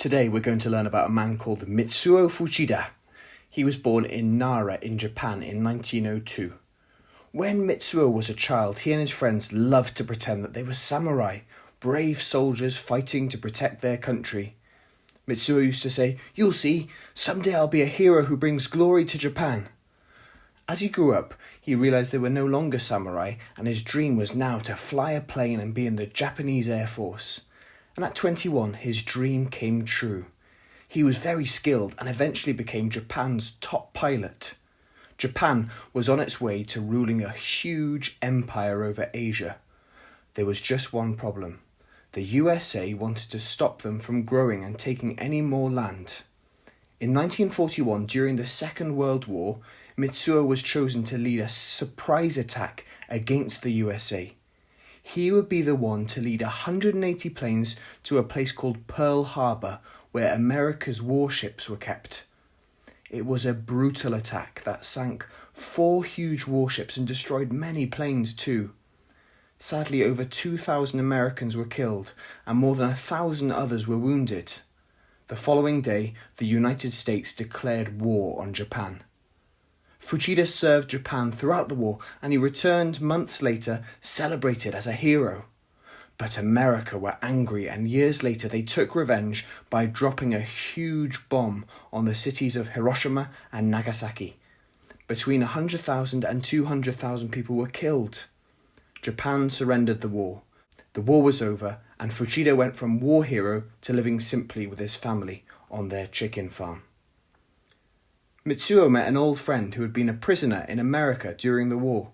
Today we're going to learn about a man called Mitsuo Fuchida. He was born in Nara in Japan in 1902. When Mitsuo was a child, he and his friends loved to pretend that they were samurai, brave soldiers fighting to protect their country. Mitsuo used to say, "You'll see, someday I'll be a hero who brings glory to Japan." As he grew up, he realised they were no longer samurai, and his dream was now to fly a plane and be in the Japanese Air Force. And at 21, his dream came true. He was very skilled and eventually became Japan's top pilot. Japan was on its way to ruling a huge empire over Asia. There was just one problem. The USA wanted to stop them from growing and taking any more land. In 1941, during the Second World War, Mitsuo was chosen to lead a surprise attack against the USA. He would be the one to lead 180 planes to a place called Pearl Harbor, where America's warships were kept. It was a brutal attack that sank 4 huge warships and destroyed many planes too. Sadly, over 2,000 Americans were killed and more than 1,000 others were wounded. The following day, the United States declared war on Japan. Fuchida served Japan throughout the war, and he returned months later, celebrated as a hero. But America were angry, and years later they took revenge by dropping a huge bomb on the cities of Hiroshima and Nagasaki. Between 100,000 and 200,000 people were killed. Japan surrendered the war. The war was over, and Fuchida went from war hero to living simply with his family on their chicken farm. Mitsuo met an old friend who had been a prisoner in America during the war.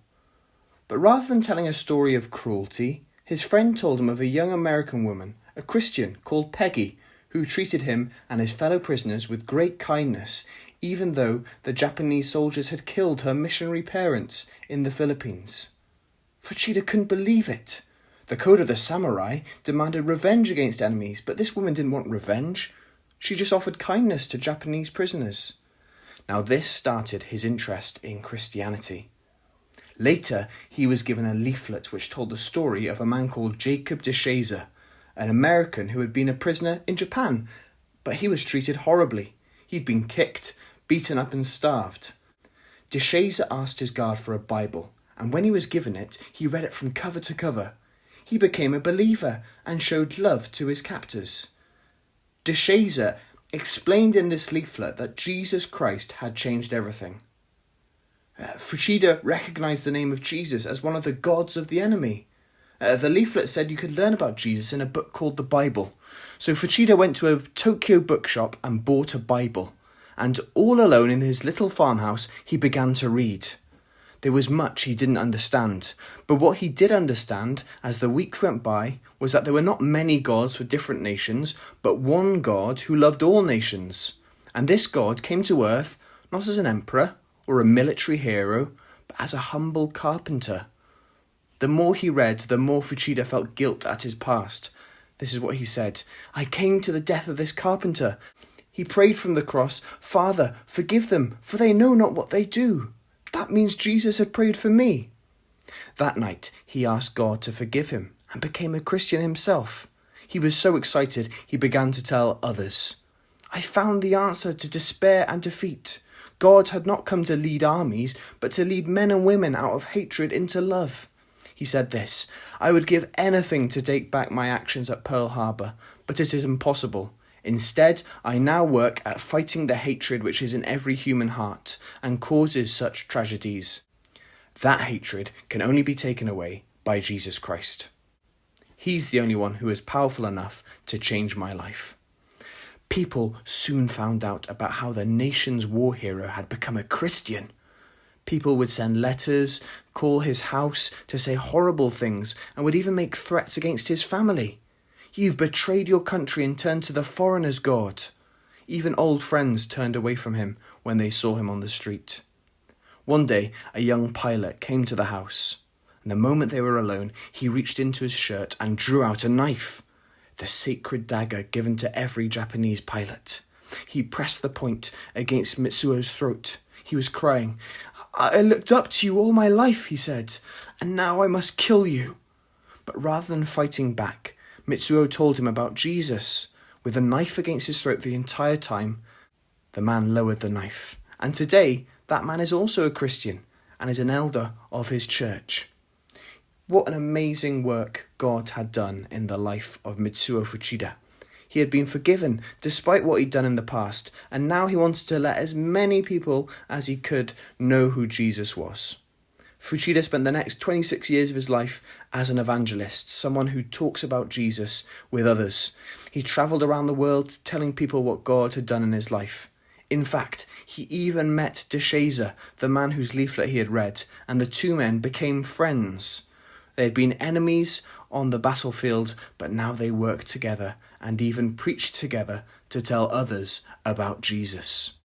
But rather than telling a story of cruelty, his friend told him of a young American woman, a Christian called Peggy, who treated him and his fellow prisoners with great kindness, even though the Japanese soldiers had killed her missionary parents in the Philippines. Fuchida couldn't believe it. The code of the samurai demanded revenge against enemies, but this woman didn't want revenge. She just offered kindness to Japanese prisoners. Now this started his interest in Christianity. Later, he was given a leaflet which told the story of a man called Jacob DeShazer, an American who had been a prisoner in Japan, but he was treated horribly. He'd been kicked, beaten up and starved. DeShazer asked his guard for a Bible, and when he was given it, he read it from cover to cover. He became a believer and showed love to his captors. DeShazer explained in this leaflet that Jesus Christ had changed everything. Fuchida recognised the name of Jesus as one of the gods of the enemy. The leaflet said you could learn about Jesus in a book called the Bible. So Fuchida went to a Tokyo bookshop and bought a Bible. And all alone in his little farmhouse, he began to read. There was much he didn't understand, but what he did understand as the weeks went by was that there were not many gods for different nations, but one God who loved all nations. And this God came to earth not as an emperor or a military hero, but as a humble carpenter. The more he read, the more Fuchida felt guilt at his past. This is what he said: "I came to the death of this carpenter." He prayed from the cross, "Father, forgive them, for they know not what they do." That means Jesus had prayed for me. That night, he asked God to forgive him and became a Christian himself. He was so excited, he began to tell others. "I found the answer to despair and defeat. God had not come to lead armies, but to lead men and women out of hatred into love." He said this: "I would give anything to take back my actions at Pearl Harbor, but it is impossible. Instead, I now work at fighting the hatred which is in every human heart and causes such tragedies. That hatred can only be taken away by Jesus Christ. He's the only one who is powerful enough to change my life." People soon found out about how the nation's war hero had become a Christian. People would send letters, call his house to say horrible things, and would even make threats against his family. "You've betrayed your country and turned to the foreigner's God." Even old friends turned away from him when they saw him on the street. One day, a young pilot came to the house, and the moment they were alone, he reached into his shirt and drew out a knife, the sacred dagger given to every Japanese pilot. He pressed the point against Mitsuo's throat. He was crying. "I looked up to you all my life," he said, "and now I must kill you." But rather than fighting back, Mitsuo told him about Jesus. with a knife against his throat the entire time, the man lowered the knife. And today, that man is also a Christian and is an elder of his church. What an amazing work God had done in the life of Mitsuo Fuchida. He had been forgiven despite what he'd done in the past, and now he wanted to let as many people as he could know who Jesus was. Fuchida spent the next 26 years of his life as an evangelist, someone who talks about Jesus with others. He travelled around the world telling people what God had done in his life. In fact, he even met DeShazer, the man whose leaflet he had read, and the two men became friends. They had been enemies on the battlefield, but now they worked together and even preached together to tell others about Jesus.